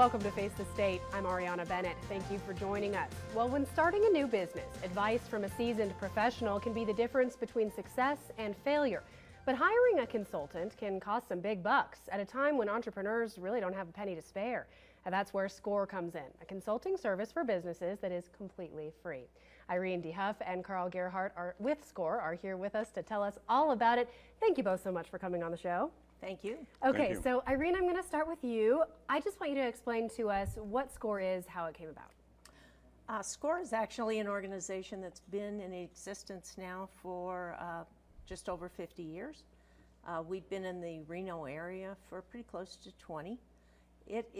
Welcome to Face the State. I'm Ariana Bennett. Thank you for joining us. Well, when starting a new business, advice from a seasoned professional can be the difference between success and failure. But hiring a consultant can cost some big bucks at a time when entrepreneurs really don't have a penny to spare. And that's where SCORE comes in, a consulting service for businesses that is completely free. Irene DeHuff and Carl Gerhardt with SCORE are here with us to tell us all about it. Thank you both so much for coming on the show. Thank you. Okay, Thank you. so Irene, I'm going to start with you. I just want you to explain to us what SCORE is, how it came about. SCORE is actually an organization that's been in existence now for just over 50 years. We've been in the Reno area for pretty close to 20. It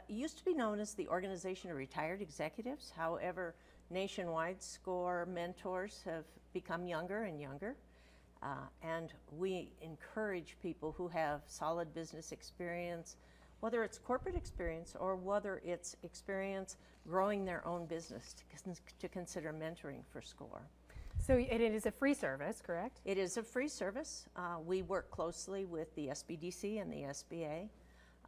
used to be known as the Organization of Retired Executives. However, nationwide, SCORE mentors have become younger and younger. And we encourage people who have solid business experience, whether it's corporate experience or whether it's experience growing their own business, to consider mentoring for SCORE. So it is a free service, correct? It is a free service. We work closely with the SBDC and the SBA.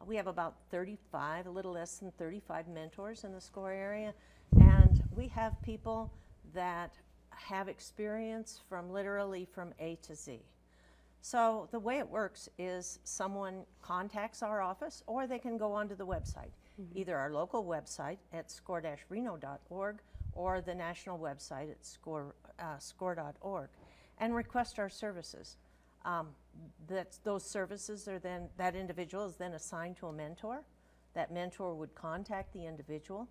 We have about 35, a little less than 35 mentors in the SCORE area, and we have people that have experience from literally from A to Z. So the way it works is someone contacts our office, or they can go onto the website, either our local website at score-reno.org or the national website at score.org, and request our services. Those services are then, that individual is then assigned to a mentor. That mentor would contact the individual,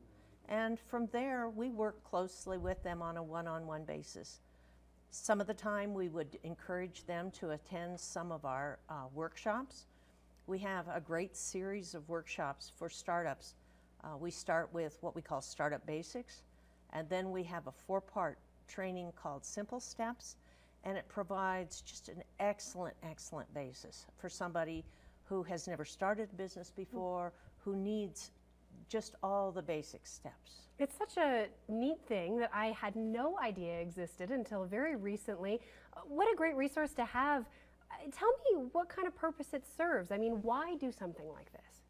and from there we work closely with them on a one-on-one basis. Some of the time we would encourage them to attend some of our workshops. We have a great series of workshops for startups. We start with what we call Startup Basics, and then we have a 4-part training called Simple Steps, and it provides just an excellent basis for somebody who has never started a business before, who needs just all the basic steps. It's such a neat thing that I had no idea existed until very recently. What a great resource to have. Tell me what kind of purpose it serves. I mean, why do something like this?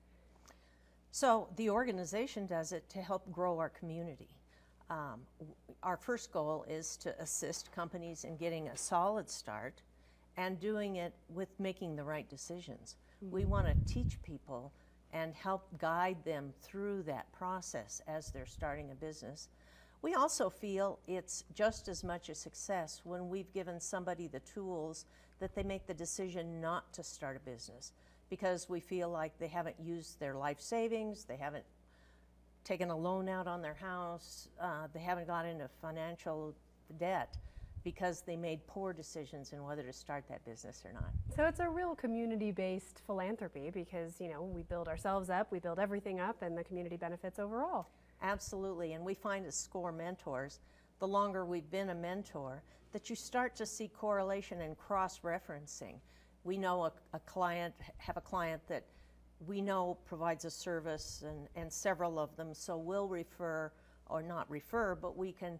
So the organization does it to help grow our community. Our first goal is to assist companies in getting a solid start and doing it with making the right decisions. We want to teach people and help guide them through that process as they're starting a business. We also feel it's just as much a success when we've given somebody the tools that they make the decision not to start a business, because we feel like they haven't used their life savings, they haven't taken a loan out on their house, they haven't got into financial debt because they made poor decisions in whether to start that business or not. So it's a real community-based philanthropy because, you know, we build ourselves up, we build everything up, and the community benefits overall. Absolutely, and we find as SCORE mentors, the longer we've been a mentor, that you start to see correlation and cross-referencing. We know a client that we know provides a service, and several of them, so we'll refer, or not refer, but we can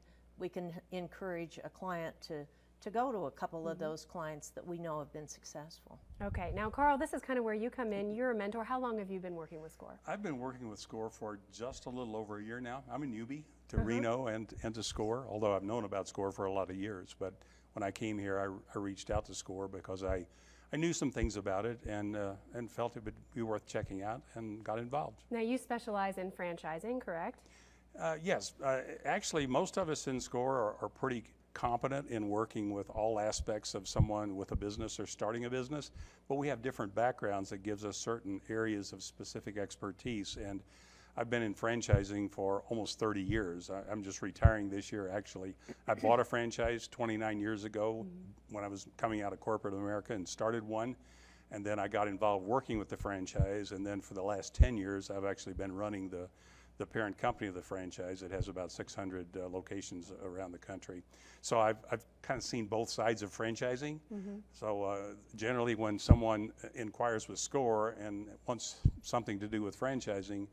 encourage a client to go to a couple of those clients that we know have been successful. Okay, now Carl, this is kind of where you come in. You're a mentor. How long have you been working with SCORE? I've been working with SCORE for just a little over a year now. I'm a newbie to Reno and to SCORE, although I've known about SCORE for a lot of years. But when I came here, I reached out to SCORE because I knew some things about it and felt it would be worth checking out and got involved. Now you specialize in franchising, correct? Yes, actually most of us in SCORE are pretty competent in working with all aspects of someone with a business or starting a business, but we have different backgrounds that gives us certain areas of specific expertise. And I've been in franchising for almost 30 years. I'm just retiring this year, actually. I bought a franchise 29 years ago when I was coming out of corporate America and started one. And then I got involved working with the franchise. And then for the last 10 years, I've actually been running the parent company of the franchise. It has about 600 locations around the country. So I've kind of seen both sides of franchising. So generally when someone inquires with SCORE and wants something to do with franchising,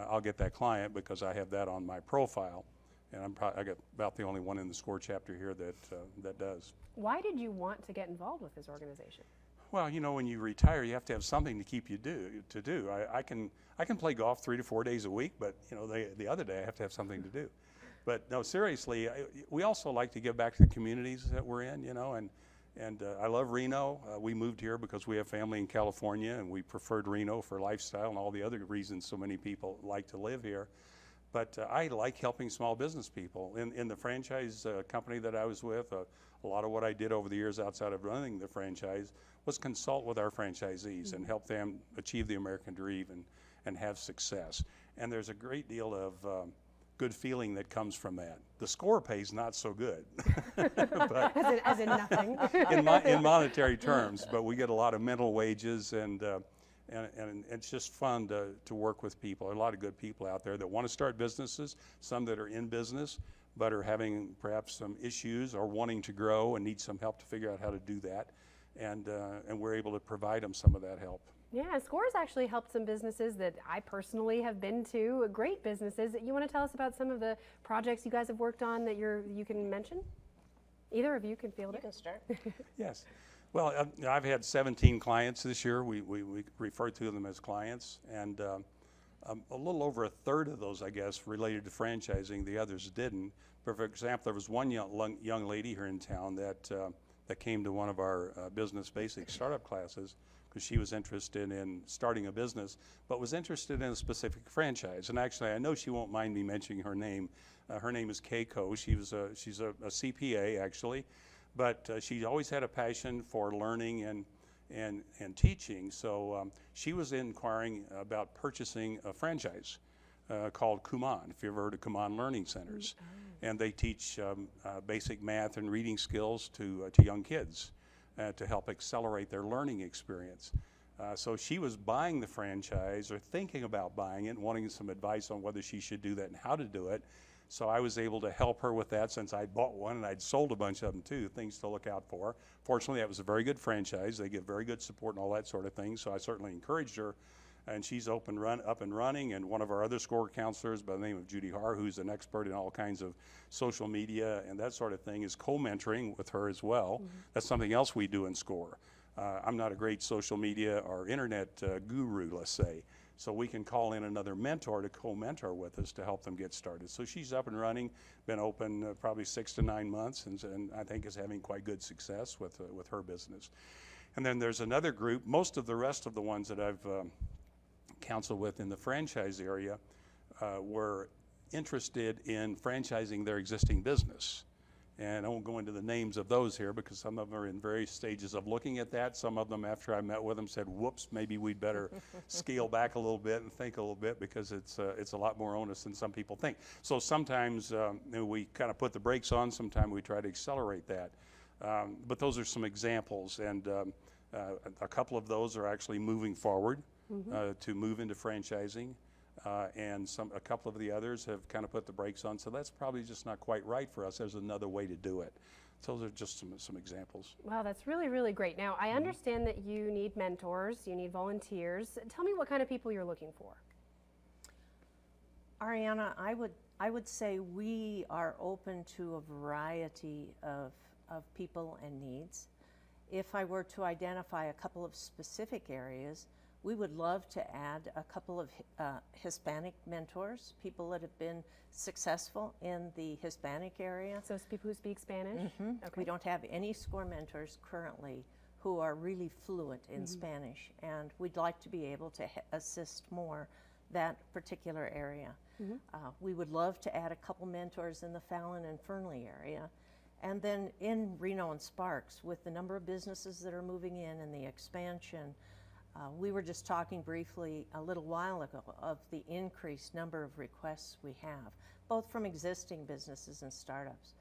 I'll get that client because I have that on my profile. And I got about the only one in the SCORE chapter here that does. Why did you want to get involved with this organization? Well, you know, when you retire, you have to have something to keep you do. I can play golf 3 to 4 days a week, but you know, the other day I have to have something to do. But no, seriously, we also like to give back to the communities that we're in, you know, and I love Reno. We moved here because we have family in California, and we preferred Reno for lifestyle and all the other reasons so many people like to live here. But I like helping small business people. In the franchise company that I was with, a lot of what I did over the years outside of running the franchise was consult with our franchisees and help them achieve the American dream and have success. And there's a great deal of good feeling that comes from that. The score pays not so good, but As in nothing. in monetary terms, but we get a lot of mental wages, and it's just fun to work with people. There are a lot of good people out there that want to start businesses, some that are in business but are having perhaps some issues or wanting to grow and need some help to figure out how to do that, and we're able to provide them some of that help. Yeah, SCORE's actually helped some businesses that I personally have been to, great businesses. You want to tell us about some of the projects you guys have worked on that you can mention? Either of you can field it. You can start. Yes. Well, I've had 17 clients this year. We refer to them as clients, and a little over a third of those, I guess, related to franchising. The others didn't. But for example, there was one young lady here in town that came to one of our business basic startup classes because she was interested in starting a business, but was interested in a specific franchise. And actually, I know she won't mind me mentioning her name. Her name is Keiko. She's a CPA, actually, but she always had a passion for learning and teaching. So she was inquiring about purchasing a franchise called Kumon, if you've ever heard of Kumon Learning Centers. And they teach basic math and reading skills to young kids to help accelerate their learning experience. So she was buying the franchise or thinking about buying it and wanting some advice on whether she should do that and how to do it. So I was able to help her with that since I'd bought one and I'd sold a bunch of them too, things to look out for. Fortunately, that was a very good franchise. They give very good support and all that sort of thing, so I certainly encouraged her. And she's up and running, and one of our other SCORE counselors by the name of Judy Har, who's an expert in all kinds of social media and that sort of thing, is co-mentoring with her as well. That's something else we do in SCORE. I'm not a great social media or internet guru, let's say, so we can call in another mentor to co-mentor with us to help them get started. So she's up and running, been open probably 6 to 9 months, and I think is having quite good success with her business. And then there's another group. Most of the rest of the ones that I've counseled with in the franchise area were interested in franchising their existing business. And I won't go into the names of those here because some of them are in various stages of looking at that. Some of them, after I met with them, said, whoops, maybe we'd better scale back a little bit and think a little bit because it's a lot more onerous than some people think. So sometimes we kind of put the brakes on, sometimes we try to accelerate that. But those are some examples, and a couple of those are actually moving forward to move into franchising. And a couple of the others have kind of put the brakes on, so that's probably just not quite right for us. There's another way to do it. So those are just some examples. Wow, that's really, really great. Now, I understand that you need mentors, you need volunteers. Tell me what kind of people you're looking for. Ariana, I would say we are open to a variety of people and needs. If I were to identify a couple of specific areas, we would love to add a couple of Hispanic mentors, people that have been successful in the Hispanic area. So people who speak Spanish? Okay. We don't have any SCORE mentors currently who are really fluent in Spanish, and we'd like to be able to assist more that particular area. We would love to add a couple mentors in the Fallon and Fernley area. And then in Reno and Sparks, with the number of businesses that are moving in and the expansion, we were just talking briefly a little while ago of the increased number of requests we have, both from existing businesses and startups.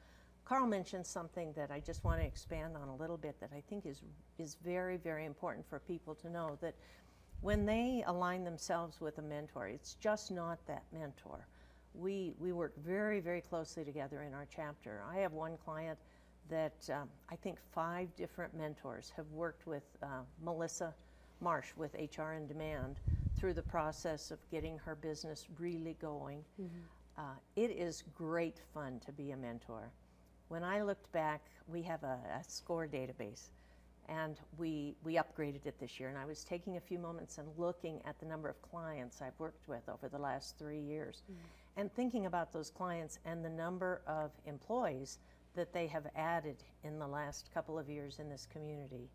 Carl mentioned something that I just want to expand on a little bit that I think is very, very important for people to know, that when they align themselves with a mentor, it's just not that mentor. We work very, very closely together in our chapter. I have one client that I think 5 different mentors have worked with Melissa Marsh with HR in Demand through the process of getting her business really going. It is great fun to be a mentor. When I looked back, we have a SCORE database, and we upgraded it this year. And I was taking a few moments and looking at the number of clients I've worked with over the last 3 years, and thinking about those clients and the number of employees that they have added in the last couple of years in this community.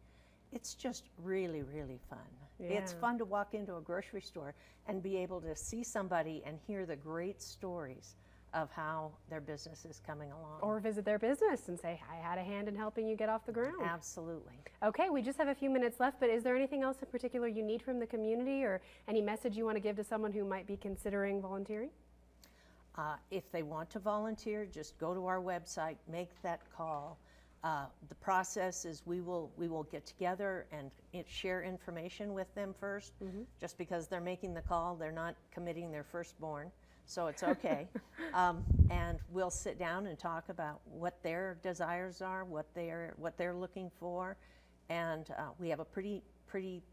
It's just really, really fun. It's Yeah. fun to walk into a grocery store and be able to see somebody and hear the great stories of how their business is coming along. Or visit their business and say, I had a hand in helping you get off the ground. Absolutely. Okay, we just have a few minutes left, but is there anything else in particular you need from the community, or any message you want to give to someone who might be considering volunteering? If they want to volunteer, just go to our website, make that call. The process is we will get together and share information with them first. Just because they're making the call, they're not committing their firstborn, so it's okay. And we'll sit down and talk about what their desires are, what they're looking for, and we have a pretty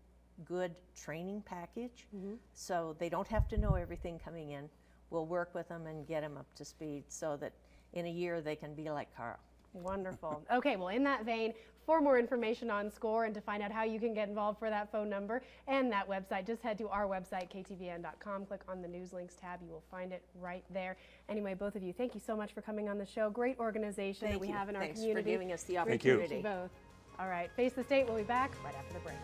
good training package, so they don't have to know everything coming in. We'll work with them and get them up to speed so that in a year they can be like Carl. Wonderful. Okay, well, in that vein, for more information on SCORE and to find out how you can get involved for that phone number and that website, just head to our website, ktvn.com. Click on the News Links tab. You will find it right there. Anyway, both of you, thank you so much for coming on the show. Great organization that we have in our Thanks community. for giving us the Thank you. opportunity. Both. All right, Face the State. We'll be back right after the break.